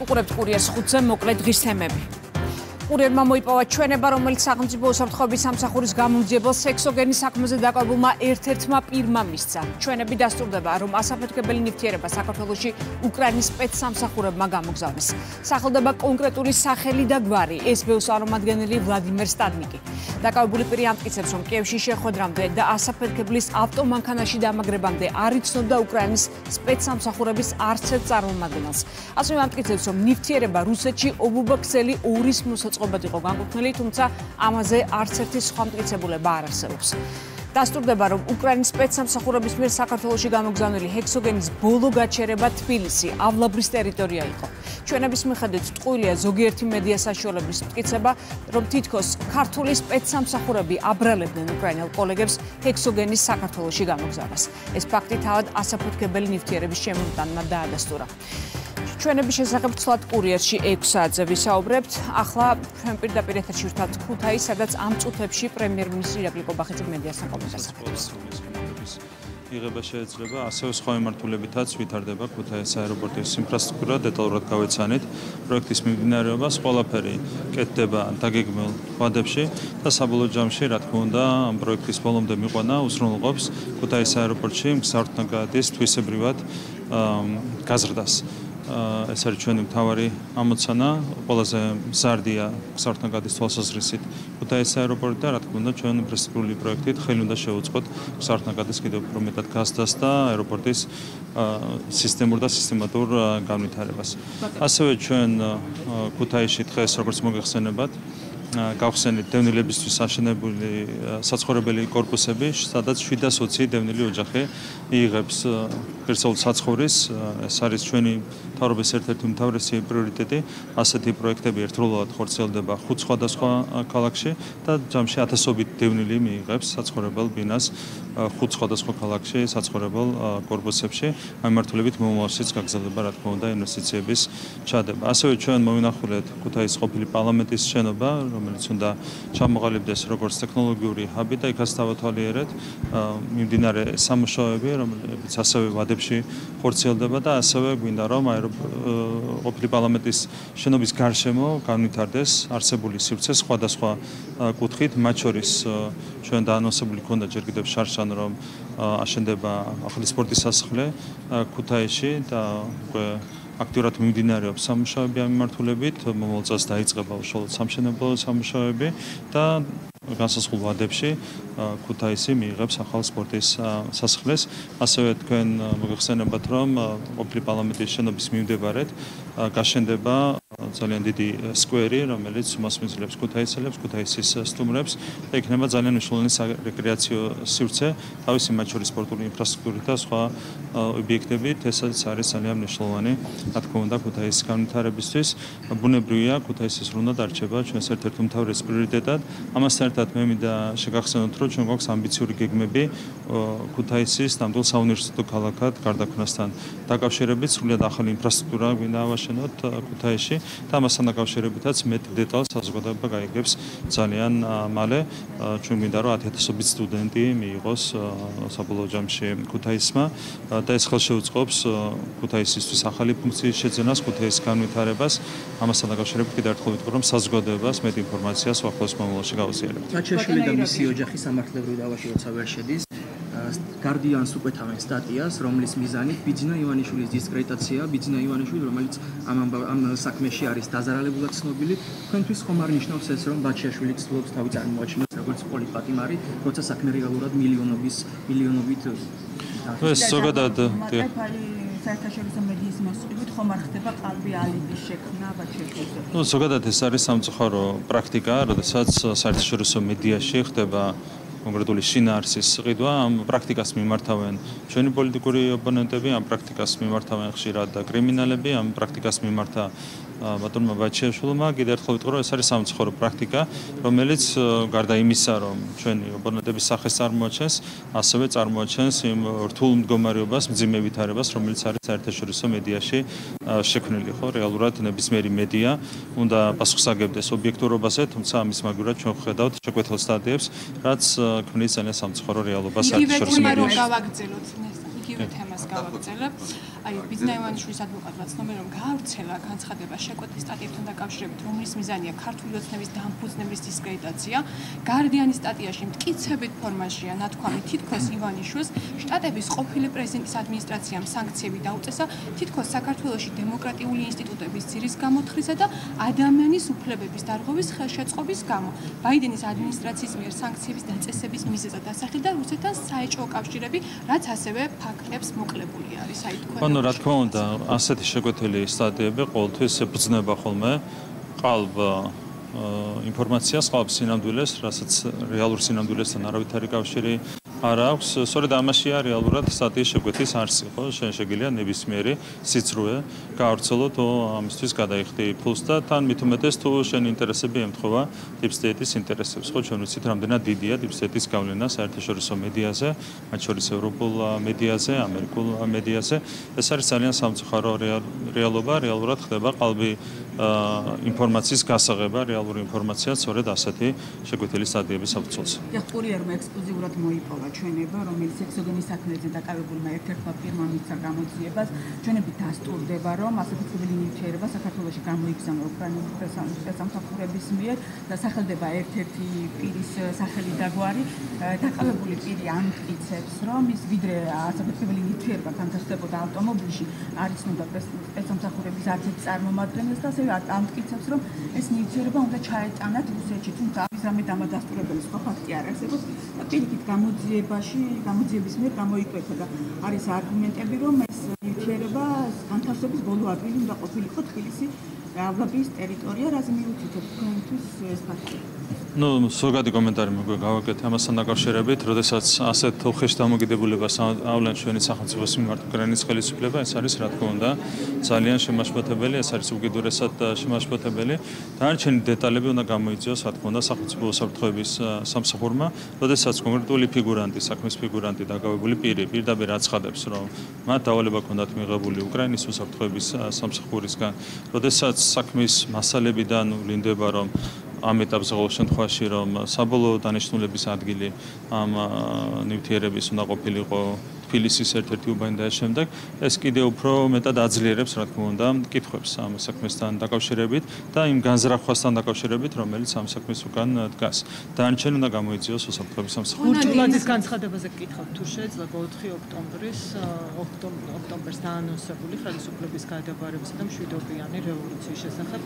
უყურებთ კურიერს 5-ზე მოკლე დღის თემები. კურიერმა მოიპოვა ჩვენება, რომელიც სახელმწიფო უსაფრთხოების სამსახურის გამომძიებელ სექსოგენის საქმეზე დაკვებულმა ერთ-ერთმა პირმა მისცა. ჩვენები დასტურდება, რომ ასაფეთქებელი ნივთიერება საქართველოში უკრაინის სპეცსამსახურებმა გამოგზავნეს. სახელდება კონკრეტული სახელი და გვარი, SBU-ს წარმომადგენელი ვლადიმერ სტადნიკი. დაკავებული პირი ამტკიცებს, რომ კიევში შეხვედრამდე და ასაფეთქებლის ავტომანქანაში დამაგრებამდე არ იცნობდა უკრაინის სპეცსამსახურების არც ერთ წარმომადგენელს. ასევე ამტკიცებს, რომ ნივთიერება რუსეთში ობუბაქცელი ორის მოსაწყობად იყო განკუთვნილი, თუმცა ამაზე არც ერთი სხვა მტკიცებულება არ არსებობს. დასტურდება, რომ უკრაინის სპეცსამსახურების მიერ საქართველოში გამოგზავნილი ჰექსოგენის ბოლო გაჩერება თბილისი, ავლაბრის ტერიტორია იყო. ჩვენების მიხედვით ტყუილია ზოგიერთი მედია საშუალების მტკიცება, რომ თითქოს ქართული სპეცსამსახურები აბრალებდნენ უკრაინელ კოლეგებს ჰექსოგენის საქართველოში გამოგზავნას. ეს ფაქტი თავად ასაფეთქებელი ნივთიერების შემომტანმა დაადასტურა. ჩვენების შესახებ ცვლად კურიერში 6 საათზე ვისაუბრებთ. ახლა ჩვენ პირდაპირ ეთერში ვართ ქუთაისში, სადაც ამ წუთებში პრემიერ-მინისტრი ირაკლი კობახიძე მედიასთან კომენტარს აკეთებს. იღება შეიძლება, ასევე სხვა მიმართულებითაც ვითარდება ქუთაისის აეროპორტის ინფრასტრუქტურა, დეტალურად გავეცანით პროექტის მიმდინარეობას, ყველაფერი კეთდება დაგეგმილ ვადებში და საბოლოო ჯამში, რა თქმა უნდა, ამ პროექტის ბოლომდე მიყვანა უზრუნველყოფს ქუთაისის აეროპორტში მგზავრთნაგადის თვისებრივად გაზრდას. ეს არის ჩვენი მთავარი ამოცანა, ყველაზე მზარდია მგზავრთნაგადის თვალსაზრისით ქუთაისის აეროპორტი და რა თქმა უნდა ჩვენ ინფრასტრუქტურული პროექტით ხელი უნდა შევუწყოთ მგზავრთნაგადის კიდევ უფრო მეტად გაზრდას და აეროპორტის სისტემურ და სისტემატურ განვითარებას. ასევე ჩვენ ქუთაისში დღეს როგორც მოგეხსენებათ გავხსენით დევნილებისთვის აშენებული საცხოვრებელი კორპუსები, სადაც 720 დევნილი ოჯახი იღებს ღირსეულ საცხოვრის. ეს არის ჩვენი მთავრობის ერთ-ერთი უმთავრესი პრიორიტეტი. ასეთი პროექტები ერთდროულად ხორციელდება 5 სხვადასხვა ქალაქში და ჯამში ათასობით დევნილი მიიღებს საცხოვრებელ ბინას 5 სხვადასხვა ქალაქში საცხოვრებელ კორპუსებში. ამ მიმართულებით მომავალშიც გაგრძელდება, რა თქმა უნდა, ინვესტიციების ჩადება. ასევე ჩვენ მოვინახულეთ ქუთაისის ყოფილი პარლამენტის შენობა, რომელიც უნდა ჩამოყალიბდეს როგორც ტექნოლოგიური ჰაბი და იქაც დავათვალიერეთ მიმდინარე სამუშაოები, რომლებიც ასევე ვადებში ხორციელდება და ასევე გვინდა რომ ყოფილი პარლამენტის შენობის გარშემო განვითარდეს არსებული სივრცე სხვადასხვა კუთხით, მათ შორის ჩვენ დაანონსებული ქონდა ჯერ კიდევ შარშან რომ აშენდება ახალი სპორტის სასახლე ქუთაისში და აქტიურად მიმდინარეობს სამუშაოები ამ მიმართულებით, მომავალ წელს დაიწყება უშუალოდ სამშენებლო სამუშაოები და განსაზღვრულ ვადებში ქუთაისი მიიღებს ახალ სპორტის სასახლეს. ასევე თქვენ მოგეხსენებათ, რომ ყოფილი პარლამენტის შენობის მიმდებარედ გაშენდება ძალიან დიდი სკვერი, რომელიც მასმიძლებს ქუთაისელებს, ქუთაისის სტუმრებს და იქნება ძალიან მნიშვნელოვანი რეკრეაციო სივრცე, თავისი მათ შორის სპორტული ინფრასტრუქტურით და სხვა ობიექტებით. ესაც არის ძალიან მნიშვნელოვანი, რა თქმა უნდა, ქუთაისის განვითარებისთვის. ბუნებრივია, ქუთაისის ზრუნვა დარჩება ჩვენს ერთ-ერთ უმთავრეს პრიორიტეტად. ამასთან ერთად მე მინდა შეგახსენოთ, რომ ჩვენ გვაქვს ამბიციური გეგმები ქუთაისის ნამდვილ საუნივერსიტეტო ქალაქად გარდაქმნასთან დაკავშირებით. სრულიად ახალი ინფრასტრუქტურა გვინდა ავაშენოთ ქუთაისში და ამასთან დაკავშირებითაც მეტ დეტალს საზოგადოება გაიგებს ძალიან მალე. ჩვენ მინდა რომ 10,000 სტუდენტი მიიღოს საბოლოო ჯამში ქუთაისმა და ეს ხელშეუწყობს ქუთაისისთვის ახალი ფუნქციის შეძენას, ქუთაისის განვითარებას. ამასთან დაკავშირებით კიდევ ერთხელ ვიტყვი, რომ საზოგადოებას მეტ ინფორმაციას უახლოეს მომავალში გავუზიარებთ. გაჩეშული და მისი ოჯახი სამართლებრივ დავაში როცა ვერ შედის. გარდიანს უკვეთავენ სტატიას, რომლის მიზანით ბიძინა ივანიშვილის დისკრედიტაცია, ბიძინა ივანიშვილი, რომელიც ამ საქმეში არის დაზარალებულად ცნობილი, თქვენთვის ხომ არ ნიშნავს ეს, რომ ბაჩიაშვილი ცდილობს თავი წარმოაჩინოს როგორც პოლიტპატიმარი, როცა საქმე რეალურად მილიონობით ეს ზოგადად საერთაშორისო მედიის მოსყიდვით ხომ არ ხდება ყალბი ალიბის შექმნა ბაჩიაშვილზე? ზოგადად ეს არის სამწუხარო პრაქტიკა, როდესაც საერთაშორისო მედიაში ხდება კონკრეტული შინაარსის ყიდვა. ამ პრაქტიკას მიმართავენ ჩვენი პოლიტიკური ოპონენტები, ამ პრაქტიკას მიმართავენ ხშირად კრიმინალები, ამ პრაქტიკას მიმართა ბატონმა ბაჩიაშვილმა. კიდევ ერთხელ ვიტყვი, რომ ეს არის სამწუხარო პრაქტიკა, რომელიც გარდა იმისა, რომ ჩვენი ოპონენტების სახეს წარმოაჩენს, ასევე წარმოაჩენს იმ რთულ მდგომარეობას, მძიმე ვითარებას, რომელიც არის საერთაშორისო მედიაში შექმნილი. ხო, რეალურად ნებისმიერი მედია უნდა პასუხისმგებდეს ობიექტურობაზე, თუმცა ამის მაგივრად ჩვენ ვხედავთ შეკვეთილ სტატიებს, რაც ქმნის ძალიან სამწუხარო რეალობას საერთაშორისო მედიაში. თემას გავაგრძელებ. აი ბიძინა ივანიშვილის ადვოკატმა ცნობილი რომ გაავრცელა განცხადება შეკვეთის სტატიებთან დაკავშირებით, რომლის მიზანია ქართული ოცნების დამფუძნებლის დისკრედიტაცია. გარდიანის სტატიაში მტკიცებით ფორმაშია ნათქვამი, თითქოს ივანიშვილს შტატების ყოფილი პრეზიდენტის ადმინისტრაციამ სანქციები დაუწესა, თითქოს საქართველოში დემოკრატიული ინსტიტუტების ძირის გამოთხრისა და ადამიანის უფლებების დარღვევის ხელშეწყობის გამო. ბაიდენის ადმინისტრაციის მიერ სანქციების დაწესების მიზეზად დასახელდა რუსეთთან საეჭვო კავშირები, რაც ასევე ფაქტებს მოკლებული არის. აი თქვენ. ანუ რა თქმა უნდა, ასეთი შეკვეთილი სტატიები ყოველთვის ებრძნება ხოლმე ყალბ ინფორმაციას, ყალბ სინამდვილეს, რასაც რეალურ სინამდვილესთან არავითარი კავშირი არ აქვს. სწორედ ამაშია რეალურად სტატიის შეკვეთის არსი, ხო? შენ შეგიძლია ნებისმიერი სიცრუე გაავრცელო თუ ამისთვის გადაიხდი ფულს და თან მით უმეტეს თუ შენ ინტერესები ემთხვევა deep state-ის ინტერესებს, ხო? ჩვენ ვიცით რამდენად დიდია deep state-ის გავლენა საერთაშორისო მედიაზე, მათ შორის ევროპულ მედიაზე, ამერიკულ მედიაზე. ეს არის ძალიან სამწუხარო რეალობა, რეალურად ხდება ყალბი ინფორმაციის გასაღება, რეალური ინფორმაცია სწორედ ასეთი შეკვეთილი სტატიების საფუძველზე. კურიერმა ექსკლუზიურად მოიპოვა ჩვენება, რომელიც ექსოგენის საქმეზე დაკავებულმა ერთ-ერთმა ფირმამ მისცა გამოძიებას. ჩვენები დასტურდება, რომ ასაფეთქებელი ნივთიერება საქართველოში გამოიგზავნა უკრაინის პრესამსახურების მიერ და სახელდება ერთ-ერთი პირის სახელი და გვარი. დაკავებული პირი ამტკიცებს, რომ ის ვიდრე ასაფეთქებელი ნივთიერება განთავსდებოდა ავტომობილში, არ იცნობდა პრესამსახურების არცერთ წარმომადგენელს და ამტკიცებს, რომ ეს ნივთიერება უნდა ჩაეტანათ რუსეთში, თუმცა ამის დამადასტურებელი სხვა ფაქტი არ არსებობს და პირიქით გამოძიების მიერ გამოიკვეთა და არის არგუმენტები, რომ ეს ნივთიერება განთავსების ბოლო ადგილი უნდა ყოფილიყო თბილისი ავლაბის ტერიტორია, რაც მიუთითებს თქვენთვის ეს ფაქტი. ზოგადი კომენტარი მოგვი გავაკეთე ამასთან დაკავშირებით, როდესაც ასეთ უხეშ დამოკიდებულებას ავლენ ჩვენი სახელმწიფოს მიმართ უკრაინის ხელისუფლება, ეს არის რა თქმა უნდა ძალიან შემაშფოთებელი, ეს არის უკიდურესად შემაშფოთებელი. დანარჩენი დეტალები უნდა გამოიძიოს, რა თქმა უნდა, სახელმწიფო უსაფრთხოების სამსახურმა, როდესაც კონკრეტული ფიგურანტი, საქმის ფიგურანტი დაკავებული პირდაპირ აცხადებს, რომ მათ დავალება ჰქონდათ მიღებული უკრაინის უსაფრთხოების სამსახურისგან, როდესაც საქმის მასალებიდან ვლინდება, რომ ამ ეტაპზე ყოველ შემთხვევაში რომ საბოლოო დანიშნულების ადგილი ამ ნივთიერების უნდა ყოფილიყო თბილისის ერთ-ერთი უბანი და შემდეგ ეს კიდევ უფრო მეტად აძლიერებს რა თქმა უნდა კითხვებს ამ საქმესთან დაკავშირებით და იმ განზრახვასთან დაკავშირებით რომელიც ამ საქმის უკან დგას. დანარჩენი უნდა გამოიძიოს უსაფრთხოების სამსახური. გურჯულაძის განცხადებაზე გკითხავთ თუ შეიძლება 4 ოქტომბერს დაანონსებული ხელისუფლების გადაბარებისა და მშვიდობიანი რევოლუციის შესახებ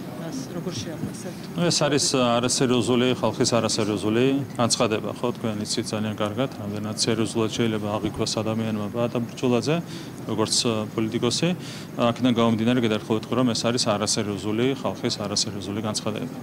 როგორ შეაფასებთ? ეს არის არასერიოზული ხალხის არასერიოზული განცხადება, ხო, თქვენ იცით ძალიან კარგად, რამდენად სერიოზულად შეიძლება აღიქვას ადამიანმა ბატა ბურჯულაძე, როგორც პოლიტიკოსი, აქედან გამომდინარე გადაერთხელ ვიტყვი, რომ ეს არის არასერიოზული ხალხის არასერიოზული განცხადება.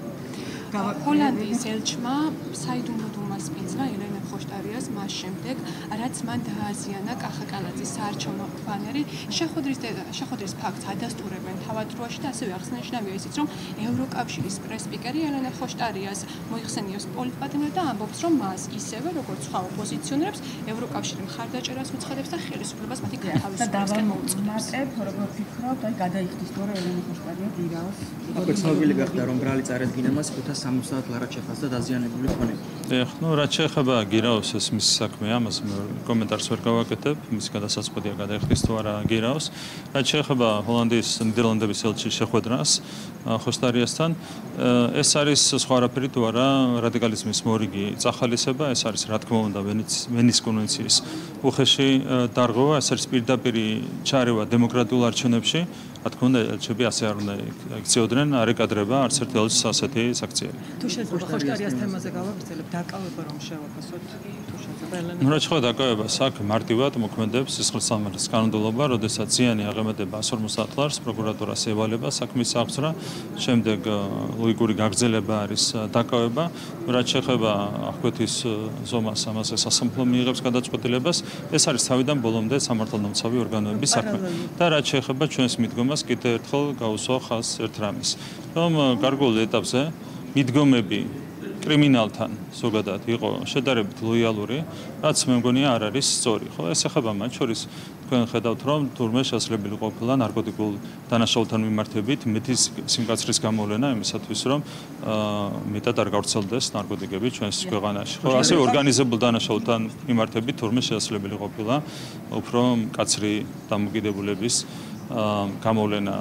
ჰოლანდიის ელჩმა საიდუმლო დუმას სპინძლა ელენე ხოშტარიას მას შემდეგ, რაც მან დააზიანა კახაკალაძის საარჩევნო ბანერი, შეხვედრის ფაქტს ადასტურებენ თავადროაში და ასევე აღსანიშნავია ისიც, რომ ევროკავშირის პრეს-სპიკერი ელენე ხოშტარიას მოიხსენიებს პოლიტპატიმრად და ამბობს, რომ მას ისევე როგორც სხვა ოპოზიციონერებს ევროკავშირი მხარდაჭერას უცხადებს და ხელისუფლებას მათი გათავისუფლებისკენ მოუწოდებს. როგორ ფიქრობთ, აი გადაიხდის თორე ელენე ხოშტარია დირაოს? აქ ცნობილი გახდა, რომ ბრალი წარადგინებას 570 ლარაჩეფას და დაზიანებული ქონები. რაც შეეხება გირაოს ეს მისი საქმეა, ამას კომენტარს ვერ გავაკეთებ, მისი გადასაწყვეტია გადაიხდის თუ არა გირაოს. რაც შეეხება ჰოლანდიის ნიდერლანდების ელჩის შეხვედრას ხოშტარიასთან, ეს არის სხვა არაფერი თუ არა რადიკალიზმის მორიგი წახალისება, ეს არის რა თქმა უნდა ვენის კონვენციის უხეში დარღვევა, ეს არის პირდაპირი ჩარევა დემოკრატიულ არჩევნებში. რა თქმა უნდა, ელჩები ასე არ უნდა იქცეოდნენ, არ ეკადრება არც ერთ ელჩს ასეთი საქციელი. თუ შეიძლება ხოშტარიას თემაზე გავაგრძელებ, დაკავება რომ შევაფასოთ, თუ შეიძლება ელენე. რა შეიძლება დაკავება აქ მარტივად მოქმედებს სისხლისამართლის კანონმდებლობა, როდესაც ზიანი აღემატება 150 ლარს, პროკურატურას ევალება საქმის აღძვრა, შემდეგ ლოგიკური გაგრძელება არის დაკავება. რაც შეეხება აღკვეთის ზომას, ამაზე სასამართლო მიიღებს გადაწყვეტილებას, ეს არის თავიდან ბოლომდე სამართალდამცავი ორგანოების საქმე. და რაც შეეხება ჩვენს მიდგომას, კიდევ ერთხელ გავუსვა ხაზს ერთ რამის, რომ გარკვეულ ეტაპზე მიდგომები კრიმინალთან ზოგადად იყო შედარებით ლოიალური, რაც მე მგონია არ არის სწორი, ხო? ეს ეხება მათ შორის თქვენ ხედავთ, რომ თურმე შესაძლებელი ყოფილა ნარკოტიკულ დანაშაულთან მიმართებით მეტის სიმკაცრის გამოვლენა იმისათვის, რომ მეტად არ გავრცელდეს ნარკოტიკები ჩვენს ქვეყანაში. ხო, ასე ორგანიზებულ დანაშაულთან მიმართებით თურმე შესაძლებელი ყოფილა უფრო მკაცრი დამოკიდებულების გამოვლენა.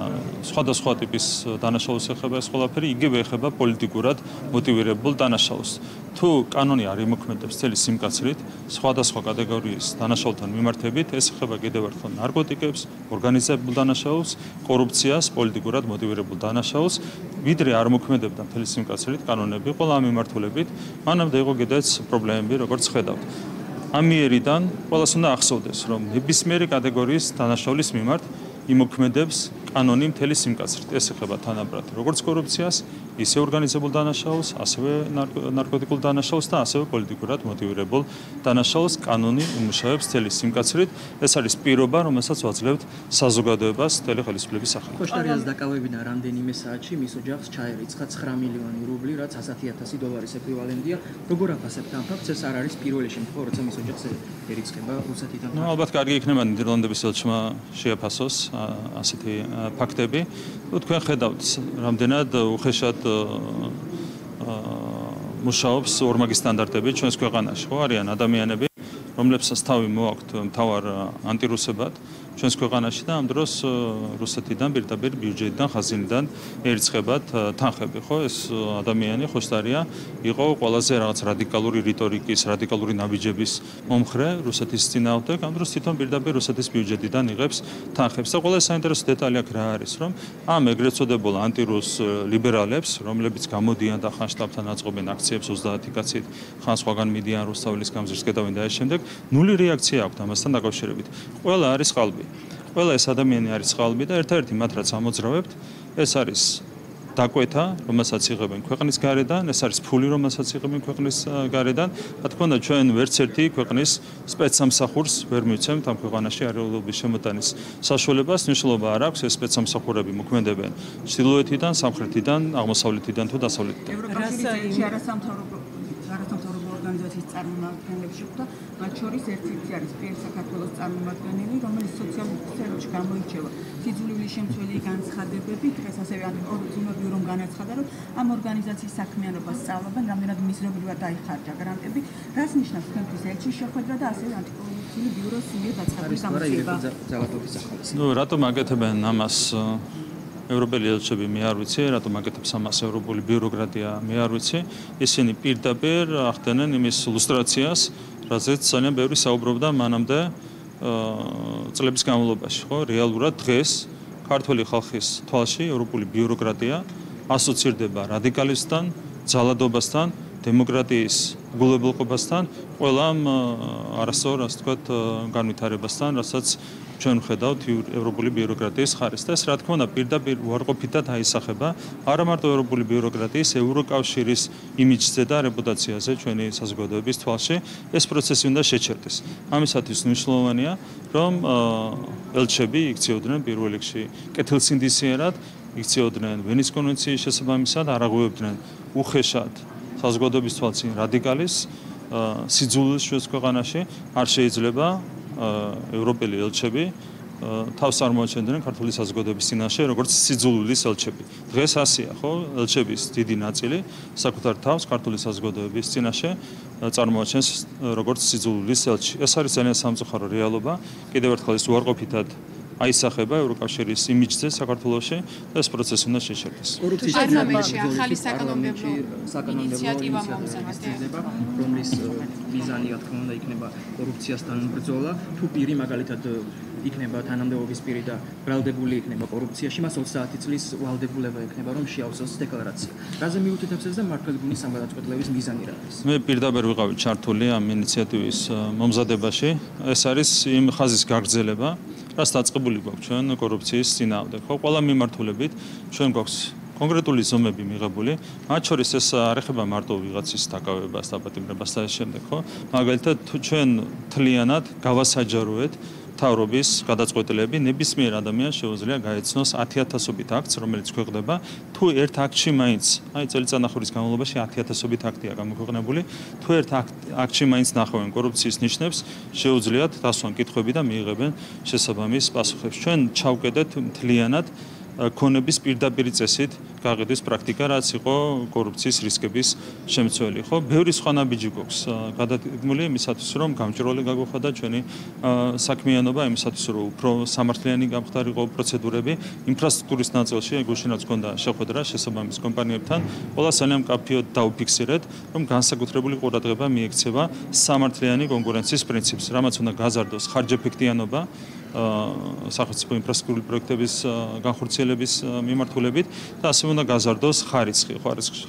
სხვადასხვა ტიპის დანაშაულს ეხება ეს ყველაფერი, იგივე ეხება პოლიტიკურად მოტივირებულ დანაშაულს. თუ კანონი არ იმოქმედებს მთელი სიმკაცრით, სხვადასხვა კატეგორიის დანაშაულთან მიმართებით, ეს ეხება კიდევ ერთხელ ნარკოტიკებს, ორგანიზებულ დანაშაულს, კორუფციას, პოლიტიკურად მოტივირებულ დანაშაულს, ვიდრე არ მოქმედებდა მთელი სიმკაცრით კანონები ყველა ამ მიმართულებით, მანამდე იყო კიდეც პრობლემები, როგორც ხედავთ. ამ მიერიდან ყველას უნდა ახსოვდეს, რომ ნებისმიერი კატეგორიის დანაშაულის მიმართ იმოქმედებს კანონი მთელი სიმკაცრით. ეს ეხება თანაბრად როგორც კორუფციას, ისე ორგანიზებულ დანაშაულს, ასევე ნარკოტიკულ დანაშაულს და ასევე პოლიტიკურად მოტივირებულ დანაშაულს კანონი იმუშავებს მთელი სიმკაცრით. ეს არის პირობა, რომელსაც ვაძლევთ საზოგადოებას მთელი ხელისუფლების სახელით. ხოშტარიას დაკავებიდან რამდენიმე საათში მის ოჯახს ჩაერიცხა 9 მილიონი რუბლი, რაც 100,000 დოლარის ეკვივალენტია. როგორ აფასებთ ამ ფაქტს? ეს არ არის პირველი შემთხვევა, როცა მის ოჯახს ერიცხება რუსეთიდან. ალბათ კარგი იქნება ნიდერლანდების ელჩმა შეაფასოს ასეთი ფაქტები. თქვენ ხედავთ, რამდენად უხეშად მუშაობს ორმაგი სტანდარტები ჩვენს ქვეყანაში. ხო, არიან ადამიანები, რომლებსაც თავი მოაქვთ მთავარ ანტირუსებად ჩვენს ქვეყანაში და ამ დროს რუსეთიდან პირდაპირ ბიუჯეტიდან, ხაზინიდან ერიცხებათ თანხები. ხო, ეს ადამიანი ხოშტარია იყო ყველაზე რაღაც რადიკალური რიტორიკის, რადიკალური ნაბიჯების მომხრე რუსეთის წინააღმდეგ. ამ დროს თვითონ პირდაპირ რუსეთის ბიუჯეტიდან იღებს თანხებს. და ყველა საინტერესო დეტალი აქ რა არის, რომ ამ ეგრეთ წოდებულ ანტირუს ლიბერალებს, რომლებიც გამოდიან და ხან შტაბთან აწყობენ აქციებს 30 კაცით, ხან სხვაგან მიდიან რუსთაველის გამზირს კეტავენ და ეს შემდეგ ნული რეაქცია აქვთ ამასთან დაკავშირებით. ყველა არის ყალბი. ყველა ეს ადამიანი არის ყალბი და ერთ-ერთი მათ რაც ამოძრავებთ, ეს არის დაკვეთა, რომელსაც იღებენ ქვეყნის გარედან, ეს არის ფული, რომელსაც იღებენ ქვეყნის გარედან. რა თქმა უნდა, ჩვენ ვერც ერთი ქვეყნის სპეცსამსახურს ვერ მივცემთ ამ ქვეყანაში არეულობის შემოტანის საშუალებას. მნიშვნელობა არ აქვს, ეს სპეცსამსახურები მოქმედებენ ჩრდილოეთიდან, სამხრეთიდან, აღმოსავლეთიდან თუ დასავლეთიდან. ევროკავშირის არასამთავრობო ორგანიზაციის წარმომადგენლებს შეხვდა, მათ შორის ერთ-ერთი არის საქართველოს წარმომადგენელი, რომელიც სოციალურ სფეროში გამოირჩევა სიძულვილის შემცველი განცხადებები. დღეს ასევე ორგანიზაცია ბიურომ განაცხადა, რომ ამ ორგანიზაციის საქმიანობას სწავლობენ, რამდენად მიზნობრივად დაიხარჯა გრანტები, რაც ნიშნავს თქვენთვის ელჩის შეხვედრა და ასევე ანტიკორუფციული ბიუროს სულიერ დაწყების გამოცხადება. რატომ აკეთებენ ამას ევროპელი ელჩები, მე არ ვიცი, რატომ აკეთებს ამას ევროპული ბიუროკრატია, მე არ ვიცი. ისინი პირდაპირ ახდენენ იმის ილუსტრაციას, რაზეც ძალიან ბევრი საუბრობდა მანამდე წლების განმავლობაში, ხო? რეალურად დღეს ქართული ხალხის თვალში ევროპული ბიუროკრატია ასოცირდება რადიკალიზმთან, ძალადობასთან, დემოკრატიის უგულებელყოფასთან, ყველა ამ არასწორ, ასე ვთქვათ, განვითარებასთან, რასაც ჩვენ ვხედავთ ევროპული ბიუროკრატიის ხარეს. და ეს რა თქმა უნდა პირდაპირ უარყოფითად აისახება არა მარტო ევროპული ბიუროკრატიის, ევროკავშირის იმიჯზე და რეპუტაციაზე ჩვენი საზოგადოების თვალში. ეს პროცესი უნდა შეჩერდეს. ამისათვის მნიშვნელოვანია, რომ ელჩები იქცეოდნენ პირველ რიგში კეთილსინდისიერად, იქცეოდნენ ვენის კონვენციის შესაბამისად, არ აღვივებდნენ უხეშად საზოგადოების თვალწინ რადიკალის სიძულვილს ჩვენს ქვეყანაში. არ შეიძლება ევროპელი ელჩები თავს წარმოაჩენდნენ ქართული საზოგადოების წინაშე როგორც სიძულვილის ელჩები. დღეს ასეა, ხო? ელჩების დიდი ნაწილი საკუთარ თავს ქართული საზოგადოების წინაშე წარმოაჩენს როგორც სიძულვილის ელჩი. ეს არის ძალიან სამწუხარო რეალობა. კიდევ ერთხელ ეს უარყოფითად აისახება ევროკავშირის იმიჯზე საქართველოში და ეს პროცესი უნდა შეჩერდეს. პარლამენტში ახალი საკანონმდებლო ინიციატივა მომზადება, რომლის მიზანი რა თქმა უნდა იქნება კორუფციასთან ბრძოლა. თუ პირი მაგალითად იქნება თანამდებობის პირი და ბრალდებული იქნება კორუფციაში, მას 30 წლის ვალდებულება ექნება, რომ შეავსოს დეკლარაცია. რაზე მიუთითებს ეს და მართლმადიდებლობის სამგადაწყვეტილების მიზანი რა არის? მე პირდაპირ ვიყავი ჩართული ამ ინიციატივის მომზადებაში. ეს არის იმ ხაზის გაგრძელება, რაც დაწყებული გვაქვს ჩვენ კორუფციის წინააღმდეგ. ხო, ყველა მიმართულებით ჩვენ გვაქვს კონკრეტული ზომები მიღებული, მათ შორის ეს არ ეხება მარტო ვიღაცის დაკავებას, დაპატიმრებას და ეს შემდეგ, ხო? მაგალითად, თუ ჩვენ თლიანად გავასაჯაროეთ მთავრობის გადაწყვეტილები ნებისმიერ ადამიანს შეუძლია გაეცნოს 10,000-ობით აქტს, რომელიც ქვეყნდება. თუ ერთ აქტში მაინც, წელიწადნახევრის განმავლობაში 10,000-ობით აქტია გამოქვეყნებული, თუ ერთ აქტში მაინც ნახავენ კორუფციის ნიშნებს, შეუძლიათ დასვან კითხვები და მიიღებენ შესაბამის პასუხებს. ჩვენ ჩავკეტეთ მთლიანად ქონების პირდაპირი წესით გაყიდვის პრაქტიკა, რაც იყო კორუფციის რისკების შემცველი, ხო? ბევრი სხვა ნაბიჯი გვაქვს გადადგმული იმისათვის, რომ გამჭვირვალე გაგვხდა ჩვენი საქმიანობა, იმისათვის, რომ უფრო სამართლიანი გამხდარიყო პროცედურები, ინფრასტრუქტურის ნაწილში, გუშინაც გქონდა შეხვედრა შესაბამის კომპანიებთან, ყველა ძალიან მკაფიოდ დავფიქსირეთ, რომ განსაკუთრებული ყურადღება მიექცევა სამართლიანი კონკურენციის პრინციპს, რამაც უნდა გაზარდოს ხარჯეფექტიანობა სახელმწიფო ინფრასტრუქტურული პროექტების განხორციელების მიმართულებით და ასევე უნდა გაზარდოს ხარისხი.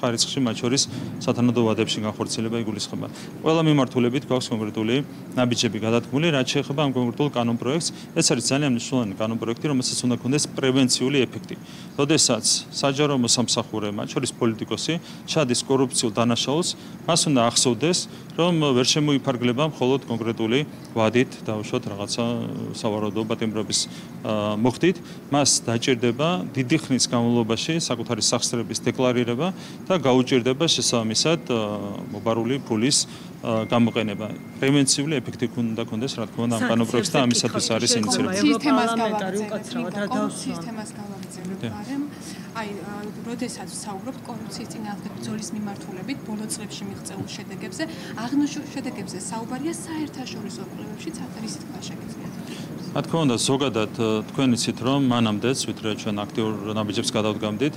ხარისხში მათ შორის სათანადო ვადებში განხორციელება იგულისხმება. ყველა მიმართულებით გვაქვს კონკრეტული ნაბიჯები გადადგმული, რაც შეეხება ამ კონკრეტულ კანონპროექტს. ეს არის ძალიან მნიშვნელოვანი კანონპროექტი, რომელსაც უნდა ქონდეს პრევენციული ეფექტი. როდესაც საჯარო მოსამსახურე, მათ შორის პოლიტიკოსი, ჩადის კორუფციულ დანაშაულს, მას უნდა ახსოვდეს, რომ ვერ შემოიფარგლება მხოლოდ კონკრეტული ვადით, დაუშვათ რაღაცა სავარაუდო პატიმრობის მოხდით, მას დაჭირდება დიდი ხნის განმავლობაში საკუთარი სახსრების დეკლარირება და გაუჭირდება შესაბამისად მობარული ფულის გამოყენება. პრევენციული ეფექტი უნდა ქონდეს, რა თქმა უნდა, ამ კანონპროექტს და ამისათვის არის ინიციატივა. სისტემას გავაგრძელებთ, მაგრამ როდესაც ვსაუბრობთ კორუფციის წინააღმდეგ ბრძოლის მიმართულებით ბოლო წლებში მიღწეულ შედეგებზე, აღნიშნულ შედეგებზე საუბარია საერთაშორისო კვლევებშიც, რისი თქმა შეგიძლიათ? რა თქმა უნდა, ზოგადად თქვენ იცით, რომ მანამდეც, ვიდრე ჩვენ აქტიურ ნაბიჯებს გადავდგამდით,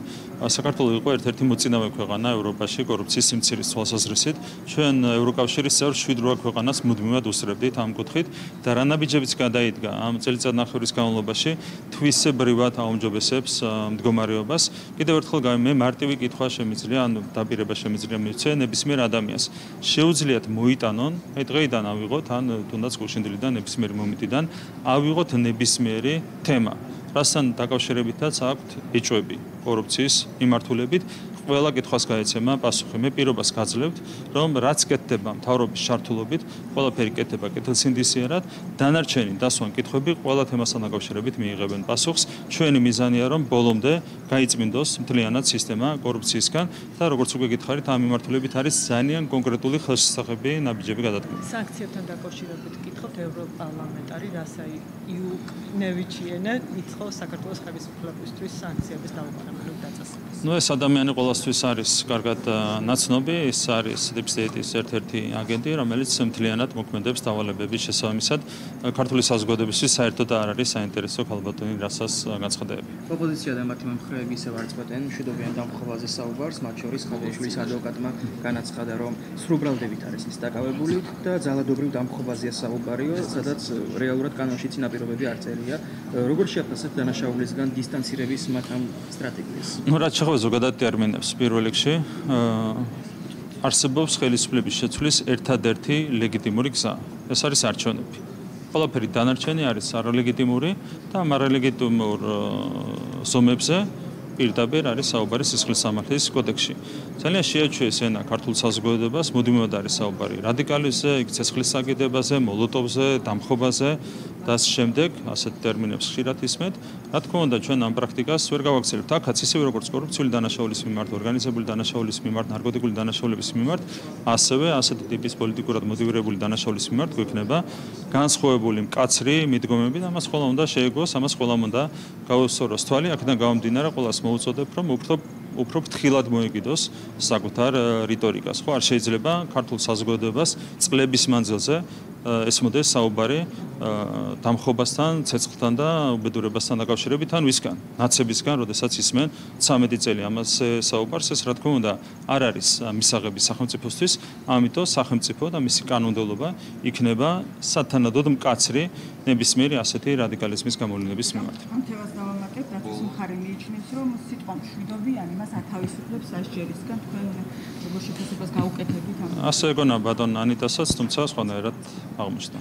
საქართველო იყო ერთ-ერთი მოწინავე ქვეყანა ევროპაში კორუფციის სიმცირის თვალსაზრისით. ჩვენ ევროკავშირის წევრ 7-8 ქვეყანას მუდმივად უსწრებდით ამ კუთხით და რა ნაბიჯებიც გადაიდგა ამ წელიწადნახევრის განმავლობაში თვისებრივად აუმჯობესებს მდგომარეობას. კიდევ ერთხელ მე მარტივი კითხვა შემიძლია, ან დაპირება შემიძლია მივცე ნებისმიერ ადამიანს. შეუძლიათ მოიტანონ, დღეიდან ავიღოთ, ან თუნდაც გუშინდლიდან ნებისმიერ მომენტიდან ავიღოთ ნებისმიერი თემა, რასთან დაკავშირებითაც აქვთ ეჭვები კორუფციის მიმართულებით. ყველა კითხვას გაეცემა პასუხი. მე პირობას გაძლევთ, რომ რაც კეთდება მთავრობის ჩართულობით, ყველაფერი კეთდება კეთილსინდისიერად, დანარჩენი დასვან კითხვები ყველა თემასთან დაკავშირებით მიიღებენ პასუხს. ჩვენი მიზანია, რომ ბოლომდე გაიწმინდოს მთლიანად სისტემა კორუფციისგან და როგორც უკვე გითხარით, ამ მიმართულებით არის ძალიან კონკრეტული ხელშესახები ნაბიჯები გადადგმული. სანქციებთან დაკავშირებით გითხოთ, ევროპარლამენტარი რასაი იუკნევიჩიენე იწყო საქართველოს ხელისუფლებისთვის სანქციების დაუყოვნებლივ დაწესებას. ეს ადამიანი ყოველთვის არის კარგად ნაცნობი, ეს არის Deep State-ის ერთ-ერთი აგენტი, რომელიც მთლიანად მოქმედებს დავალებების შესაბამისად ქართული საზოგადოებისთვის საერთოდ არ არის საინტერესო ქალბატონი რასაც განცხადებები. ოპოზიცია და მათი მომხრეები ისევ არ წყვეტენ მშვიდობიან დამხობაზე საუბარს, მათ შორის ხადაშვილის ადვოკატმა განაცხადა, რომ სრუბრალდებით არის ის დაკავებული და ძალადობრივ დამხობაზეა საუბარიო, სადაც რეალურად კანონში წინაპირობები არ წერია. როგორ შეაფასებთ დანაშაულისგან დისტანცირების მათ ამ სტრატეგიას? რაც შეეხება ზოგადად ტერმინებს, პირველ რიგში არსებობს ხელისუფლების შეცვლის ერთადერთი ლეგიტიმური გზა. ეს არის არჩევნები. ყველაფერი დანარჩენი არის არალეგიტიმური და ამ არალეგიტიმურ ზომებზე პირდაპირ არის საუბარი სისხლის სამართლის კოდექსში. ძალიან შეაჩვიეს ენა ქართულ საზოგადოებას, მუდმივად არის საუბარი რადიკალიზმზე, ცეცხლის საკიდებაზე, მოლოტოვზე, დამხობაზე და შემდეგ ასეთ ტერმინებს ხშირად ისმეთ. რა თქმა უნდა, ჩვენ ამ პრაქტიკას ვერ გავაგრძელებთ. აქაც ისევე როგორც კორუფციული დანაშაულის მიმართ, ორგანიზებული დანაშაულის მიმართ, ნარკოტიკული დანაშაულების მიმართ, ასევე ასეთი ტიპის პოლიტიკურად მოტივირებული დანაშაულის მიმართ გვექნება განსხვავებული მკაცრი მიდგომები და ამას ყველა უნდა შეეგოს, ამას ყველა უნდა გაუსწოროს თვალი. აქედან გამომდინარე, ყველას მოუწოდებ, რომ უფრო ფრთხილად მოეკიდოს საკუთარ რიტორიკას. ხო, არ შეიძლება ქართულ საზოგადოებას წლების მანძილზე ეს მოდეს საუბარი დამხობასთან, ცეცხლთან და უბედურებასთან დაკავშირებით ან ვისგან, ნაცებისგან, როდესაც ისმენ 13 წელი ამაზე საუბარს, ეს რა თქმა უნდა არ არის მისაღები სახელმწიფოსთვის, ამიტომ სახელმწიფო და მისი კანონმდებლობა იქნება სათანადოდ მკაცრი ნებისმიერი ასეთი რადიკალიზმის გამოვლენების მიმართ. ამ თემას დავამატებთ, რაც მხარი მიიჩნევს, რომ სიტყვა მშვიდობიანი მას ათავისუფლებს სასჯელისგან, თქვენ როგორ შეფასებას გაუკეთებთ ამ? ასე ეგონა ბატონ ანიტასაც, თუმცა სხვანაირად აღმოჩნდა.